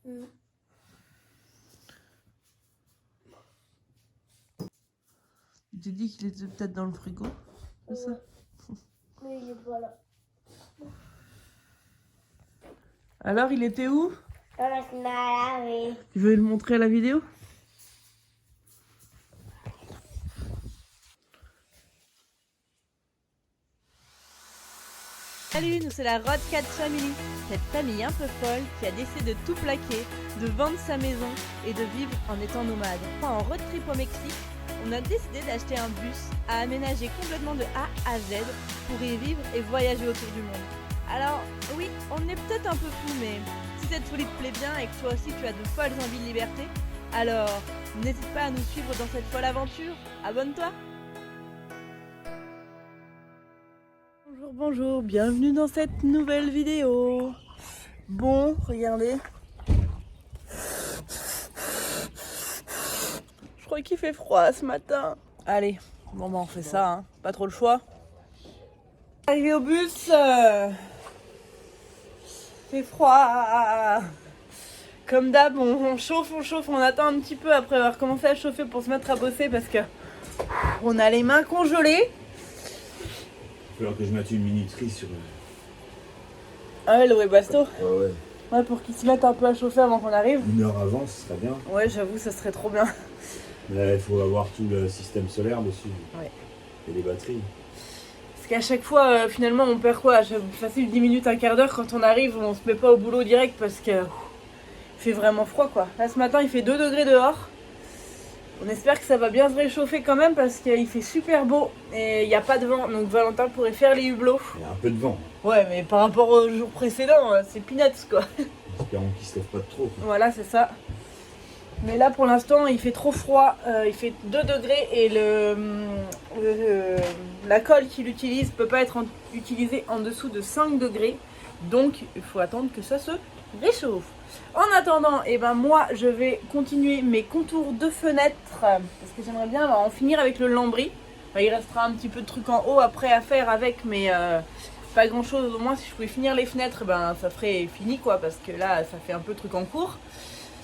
Mm. Tu t'es dit qu'il était peut-être dans le frigo, c'est ça? Mais il est pas là. Alors, il était où? Avec la laver. Tu veux le montrer à la vidéo? Salut, nous c'est la Road Cat Family, cette famille un peu folle qui a décidé de tout plaquer, de vendre sa maison et de vivre en étant nomade. En road trip au Mexique, on a décidé d'acheter un bus à aménager complètement de A à Z pour y vivre et voyager autour du monde. Alors oui, on est peut-être un peu fou, mais si cette folie te plaît bien et que toi aussi tu as de folles envies de liberté, alors n'hésite pas à nous suivre dans cette folle aventure. Abonne-toi! Bonjour, bonjour, bienvenue dans cette nouvelle vidéo. Bon, regardez. Je crois qu'il fait froid ce matin. Allez, bon bah on fait ça, hein. Pas trop le choix. Arrivé au bus. Fait froid. Comme d'hab, on chauffe, on attend un petit peu après avoir commencé à chauffer pour se mettre à bosser parce que on a les mains congelées. Il va falloir que je mette une minuterie sur... Ah ouais, le Webasto. Ouais. Ouais, pour qu'ils se mettent un peu à chauffer avant qu'on arrive. 1 heure avant, ce serait bien. Ouais, j'avoue, ça serait trop bien. Mais il faut avoir tout le système solaire dessus. Ouais. Et les batteries. Parce qu'à chaque fois, finalement, on perd quoi? Facile 10 minutes, un quart d'heure quand on arrive, on se met pas au boulot direct parce que il fait vraiment froid, quoi. Là, ce matin, il fait 2 degrés dehors. On espère que ça va bien se réchauffer quand même parce qu'il fait super beau et il n'y a pas de vent. Donc Valentin pourrait faire les hublots. Il y a un peu de vent. Ouais, mais par rapport au jour précédent, c'est peanuts, quoi. Espérons qu'il se lève pas de trop. Voilà, c'est ça. Mais là, pour l'instant, il fait trop froid. Il fait 2 degrés et la colle qu'il utilise peut pas être utilisée en dessous de 5 degrés. Donc, il faut attendre que ça se réchauffe. En attendant, moi, je vais continuer mes contours de fenêtres parce que j'aimerais bien en finir avec le lambris. Enfin, il restera un petit peu de trucs en haut après à faire avec, mais pas grand chose. Au moins, si je pouvais finir les fenêtres, ça ferait fini, quoi, parce que là, ça fait un peu truc en cours.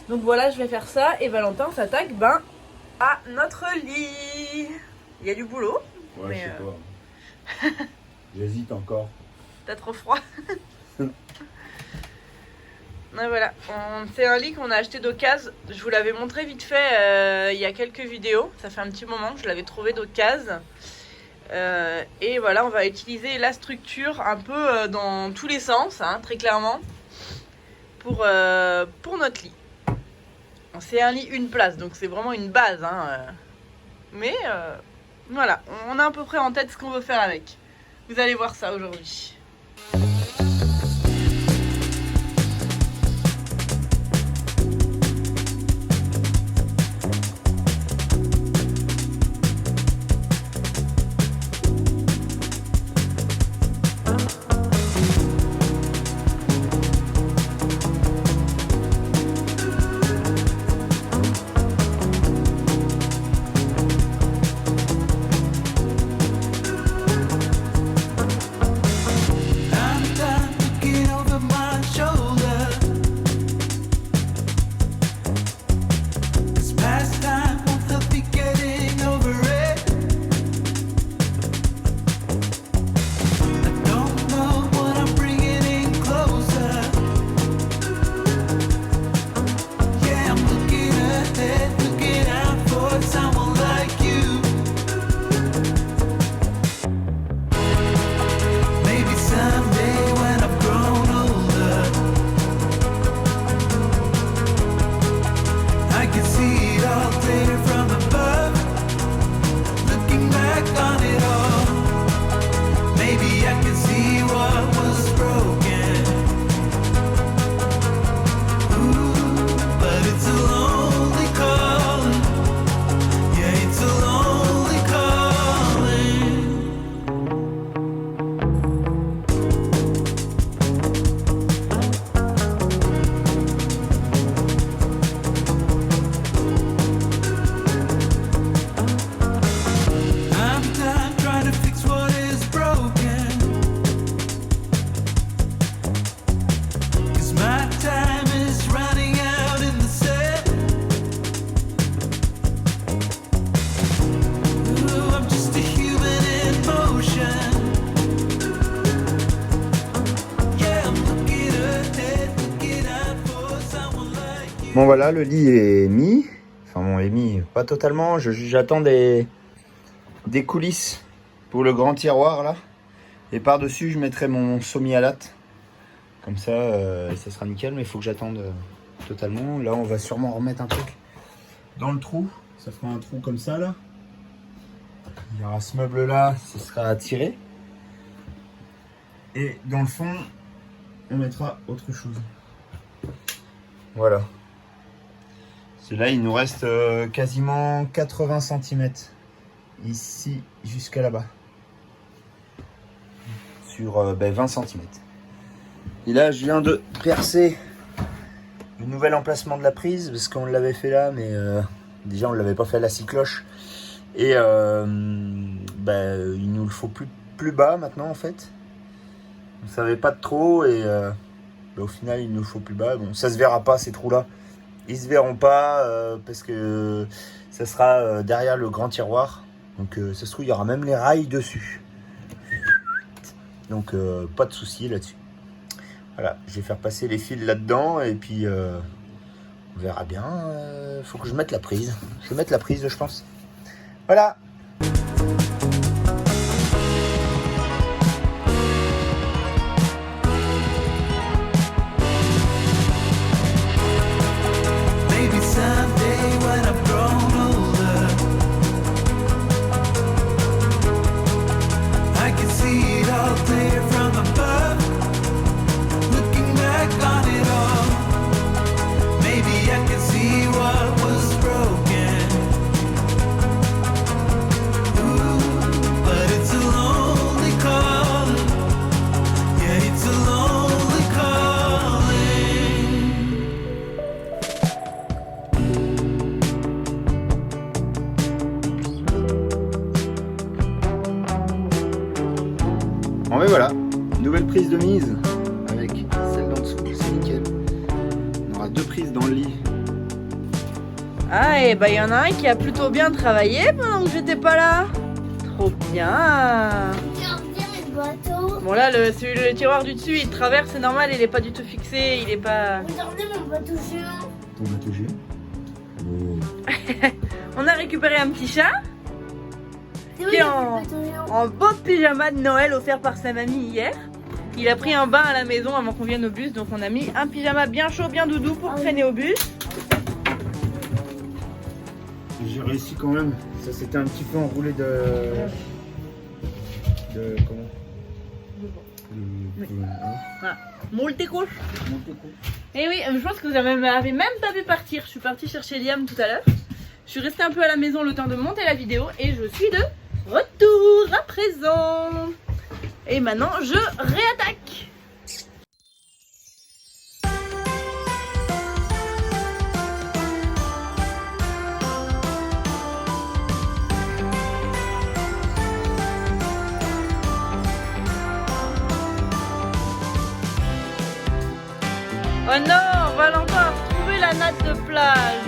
Donc voilà, je vais faire ça et Valentin s'attaque à notre lit. Il y a du boulot. Ouais, mais je sais pas. J'hésite encore. T'as trop froid. Et voilà, c'est un lit qu'on a acheté d'occasion. Je vous l'avais montré vite fait il y a quelques vidéos. Ça fait un petit moment que je l'avais trouvé d'occasion. Et voilà, on va utiliser la structure un peu dans tous les sens, hein, très clairement, pour notre lit. C'est un lit une place, donc c'est vraiment une base. Hein, mais voilà, on a à peu près en tête ce qu'on veut faire avec. Vous allez voir ça aujourd'hui. Bon voilà, le lit est mis. Enfin bon, est mis, pas totalement. J'attends des coulisses pour le grand tiroir là. Et par-dessus, je mettrai mon sommier à latte. Comme ça, ça sera nickel. Mais il faut que j'attende totalement. Là, on va sûrement remettre un truc dans le trou. Ça fera un trou comme ça là. Il y aura ce meuble là, ce sera à tirer. Et dans le fond, on mettra autre chose. Voilà. Là, il nous reste quasiment 80 cm. Ici jusqu'à là-bas. Sur 20 cm. Et là, je viens de percer le nouvel emplacement de la prise. Parce qu'on l'avait fait là, mais déjà on ne l'avait pas fait à la scie cloche. Et il nous le faut plus bas maintenant en fait. On ne savait pas de trop et au final il nous le faut plus bas. Bon, ça se verra pas ces trous là. Ils se verront pas parce que ça sera derrière le grand tiroir. Donc ça se trouve il y aura même les rails dessus. Donc pas de souci là-dessus. Voilà, je vais faire passer les fils là-dedans et puis on verra bien. Faut que je mette la prise. Je vais mettre la prise je pense. Voilà. Maybe someday when I've grown older, I can see it all clear from above. Looking back on it all, maybe I can see what was broken. Ooh, but it's a lonely calling. Yeah, it's a lonely calling. Bon mais voilà, nouvelle prise de mise avec celle d'en dessous, c'est nickel. On aura deux prises dans le lit. Ah, et bah il y en a un qui a plutôt bien travaillé pendant que j'étais pas là. Trop bien. Regardez mes bateaux. Bon là, le tiroir du dessus, il traverse, c'est normal, il est pas du tout fixé, il est pas... Regardez mon bateau géant. Ton bateau géant. On a récupéré un petit chat C'est Qui est vrai, en- mon bateau géant. en beau pyjama de Noël offert par sa mamie hier. Il a pris un bain à la maison avant qu'on vienne au bus, donc on a mis un pyjama bien chaud, bien doudou pour traîner au bus. J'ai réussi quand même. Ça c'était un petit peu enroulé de comment Moult couche. Et oui, je pense que vous m'avez même pas vu partir. Je suis partie chercher Liam tout à l'heure. Je suis restée un peu à la maison le temps de monter la vidéo et je suis de retour à présent. Et maintenant, je réattaque. Oh non, Valentin a retrouvé la natte de plage.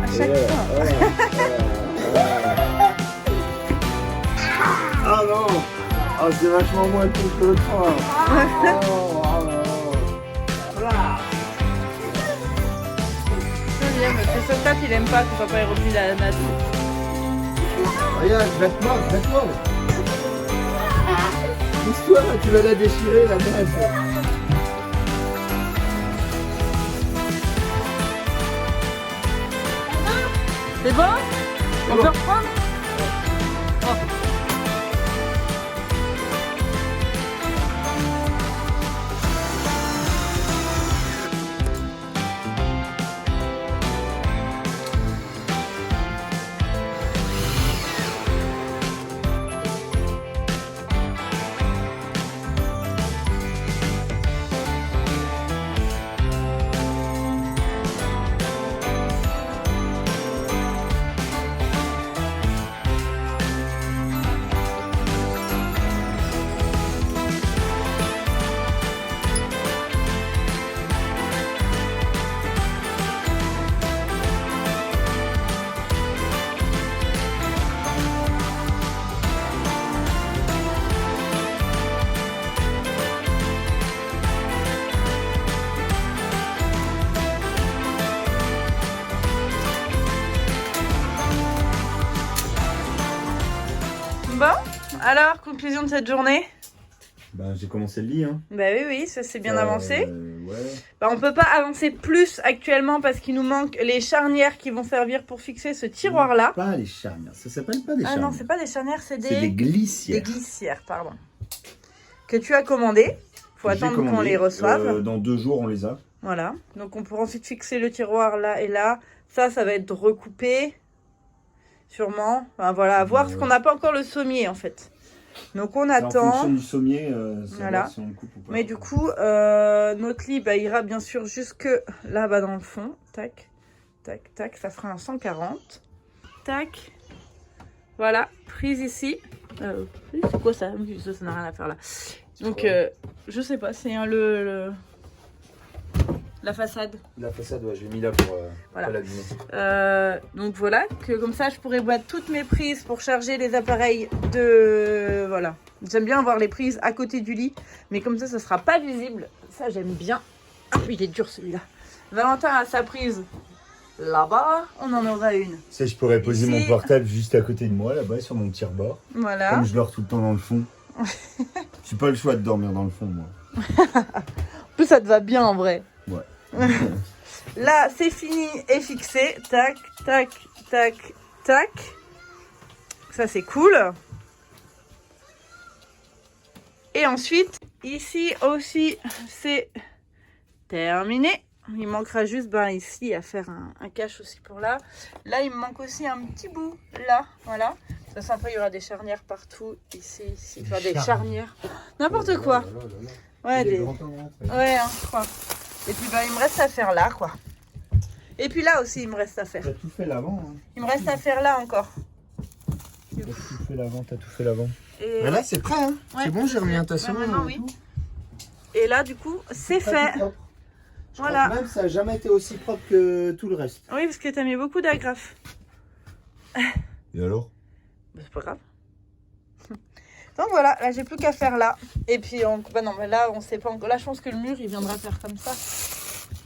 À chaque fois. Ah non. Ah c'est vachement moins cool que l'autre fois. Liam, c'est ce tâte, il aime pas que papa ait repris la natte. Regarde, je vais te mordre. Pousse-toi, tu vas la déchirer la natte. C'est bon? On peut reprendre? Bon, alors, conclusion de cette journée? Ben, j'ai commencé le lit, hein. Bah oui, ça s'est bien avancé. Ouais. Bah, on peut pas avancer plus actuellement parce qu'il nous manque les charnières qui vont servir pour fixer ce tiroir-là. Pas les charnières, ça s'appelle pas des Ah charnières. non, c'est pas des charnières, c'est C'est des des glissières. glissières, pardon. Que tu as commandé. Faut J'ai attendre qu'on commandé, les reçoive. Dans 2 jours, on les a. Voilà. Donc on pourra ensuite fixer le tiroir là et là. Ça va être recoupé. Sûrement. Enfin, voilà, à voir parce qu'on n'a pas encore le sommier en fait. Donc on C'est en fonction attend. du sommier, Voilà. si on le coupe ou pas. Mais du coup, notre lit ira bien sûr jusque là-bas dans le fond. Tac, tac, tac. Ça fera un 140. Tac. Voilà, prise ici. C'est quoi ça? Ça n'a rien à faire là. Donc, je sais pas, c'est la façade. La façade, ouais, j'ai mis là pour Voilà. pas l'abîmer. Donc voilà, que comme ça je pourrais mettre toutes mes prises pour charger les appareils de... Voilà. J'aime bien avoir les prises à côté du lit, mais comme ça sera pas visible. Ça j'aime bien. Ah oui, il est dur celui-là. Valentin a sa prise là-bas, on en aura une. Tu sais, je pourrais poser Ici. mon portable juste à côté de moi, là-bas, sur mon petit rebord. Voilà. Comme je dors tout le temps dans le fond. J'ai pas le choix de dormir dans le fond, moi. En plus ça te va bien en vrai. Ouais. Là c'est fini et fixé. Tac, tac, tac, tac. Ça c'est cool. Et ensuite, ici aussi, c'est terminé. Il manquera juste ici à faire un cache aussi pour là. Là, il me manque aussi un petit bout là. Voilà. De toute façon, après, il y aura des charnières partout. Ici, ici. Enfin, des charnières. N'importe quoi. Ouais, des... Ouais, hein, je crois. Et puis, il me reste à faire là, quoi. Et puis là aussi, il me reste à faire. T'as tout fait l'avant. Hein. Il me reste à faire là encore. T'as tout fait l'avant, t'as tout fait l'avant. Et Mais là, c'est prêt, hein. Ouais, C'est bon, j'ai remis un tasson. maintenant, oui. Et là, du coup, c'est fait. Voilà. Même ça n'a jamais été aussi propre que tout le reste. Oui, parce que t'as mis beaucoup d'agrafes. Et alors? Bah, c'est pas grave. Donc voilà, là j'ai plus qu'à faire là. Et puis, bah non, mais là on sait pas encore. Là je pense que le mur il viendra faire comme ça.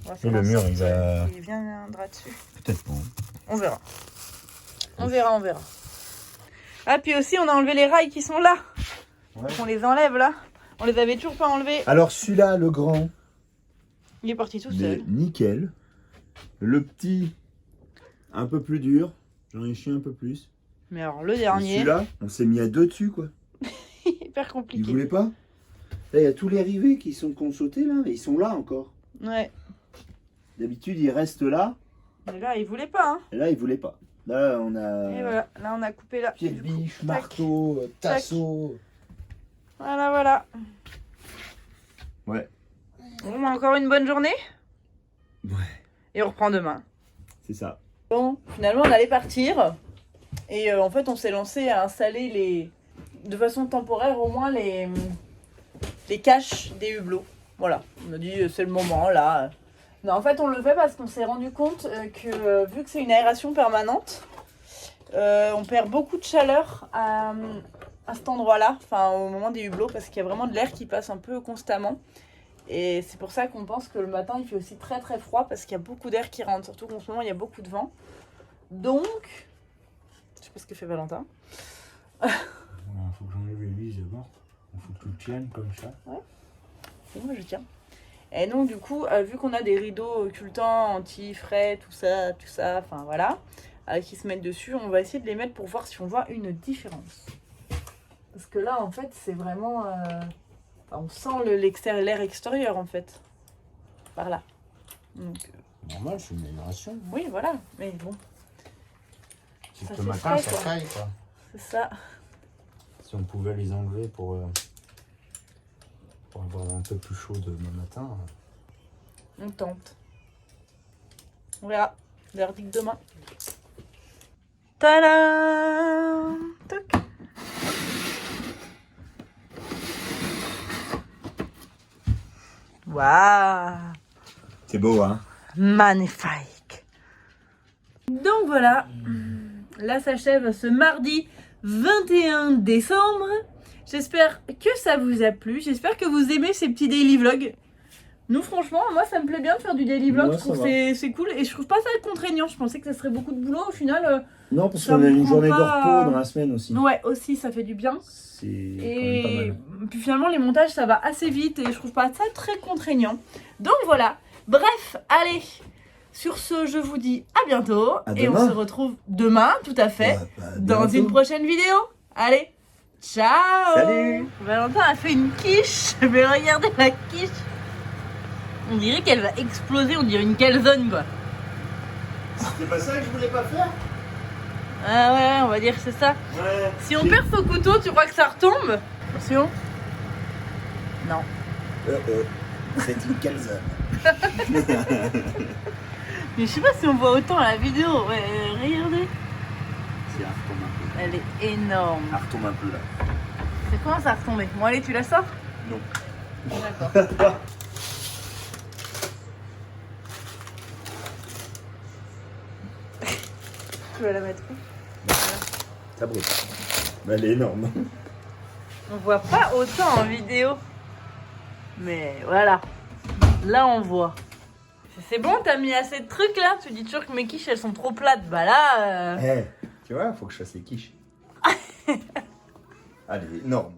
On va faire Et le en mur, sorte il va- qu'il viendra dessus. Peut-être pas. On verra. On verra, on verra. Ah, puis aussi on a enlevé les rails qui sont là. Ouais. On les enlève là. On les avait toujours pas enlevés. Alors celui-là, le grand, Il est parti tout il est seul. nickel. Le petit, un peu plus dur. J'en ai chié un peu plus. Mais alors le Et dernier, celui-là, on s'est mis à deux dessus, quoi. hyper Ils compliqué. voulaient pas. Là, il y a tous les rivets qui sont sautés là, mais ils sont là encore. Ouais. D'habitude, ils restent là. Mais là il voulait pas, hein. Et là, ils voulaient pas. Là, on a Et voilà, là on a coupé là. pied de Du coup, biche, tac. marteau, tasseau. Voilà, voilà. Ouais. Bon, encore une bonne journée. Ouais. Et on reprend demain. C'est ça. Bon, finalement, on allait partir. Et en fait, on s'est lancé à installer de façon temporaire au moins les caches des hublots. Voilà, on a dit c'est le moment là. Non, en fait, on le fait parce qu'on s'est rendu compte que vu que c'est une aération permanente, on perd beaucoup de chaleur à cet endroit-là, enfin au moment des hublots, parce qu'il y a vraiment de l'air qui passe un peu constamment. Et c'est pour ça qu'on pense que le matin, il fait aussi très très froid parce qu'il y a beaucoup d'air qui rentre, surtout qu'en ce moment, il y a beaucoup de vent. Donc, je sais pas ce que fait Valentin. Il faut que j'enlève les vis d'abord. Il faut que tu le tiennes comme ça. Et moi, je tiens. Et donc, du coup, vu qu'on a des rideaux occultants, anti-frais, tout ça, enfin voilà, qui se mettent dessus, on va essayer de les mettre pour voir si on voit une différence. Parce que là, en fait, c'est vraiment... on sent l'air extérieur, en fait. Par là. Donc, Normal, c'est une aération. oui, voilà. Mais bon, C'est Ça que le fait matin, frais, ça quoi. caille, quoi. c'est ça. Si on pouvait les enlever pour avoir un peu plus chaud demain matin. On tente. On verra. Verdict demain. Tadam! Toc. Waouh! C'est beau, hein? Magnifique! Donc voilà, là s'achève ce mardi 21 décembre. J'espère que ça vous a plu. J'espère que vous aimez ces petits daily vlogs. Nous, franchement, moi, ça me plaît bien de faire du daily vlog. Ouais, je trouve ça que c'est cool. Et je trouve pas ça contraignant. Je pensais que ça serait beaucoup de boulot. Au final, Non, parce Ça qu'on a me une prend journée de pas- repos dans la semaine aussi. ouais, aussi, ça fait du bien. C'est quand même pas Et mal. puis finalement, les montages, ça va assez vite. Et je trouve pas ça très contraignant. Donc voilà. Bref, allez. Sur ce, je vous dis à bientôt. À Et on demain. se retrouve demain, tout à fait, Ouais, bah, dans bientôt. une prochaine vidéo. Allez, ciao. Salut. Valentin a fait une quiche. Mais regardez la quiche. On dirait qu'elle va exploser. On dirait une calzone, quoi. C'est pas ça que je voulais pas faire. Ah ouais, on va dire que c'est ça. Ouais. Si on perce au couteau, tu crois que ça retombe? Attention. Non. C'est une calzone. Mais je sais pas si on voit autant à la vidéo. Ouais, regardez. Si, elle retombe un peu. Elle est énorme. Elle retombe un peu là. C'est comment ça a retombé? Bon allez, tu la sors? Non. D'accord. Tu vas la mettre où? Ça brûle. Mais elle est énorme. On voit pas autant en vidéo. Mais voilà. Là on voit. C'est bon, t'as mis assez de trucs là? Tu dis toujours que mes quiches elles sont trop plates. Bah là. Tu vois, faut que je fasse les quiches. Elle est énorme.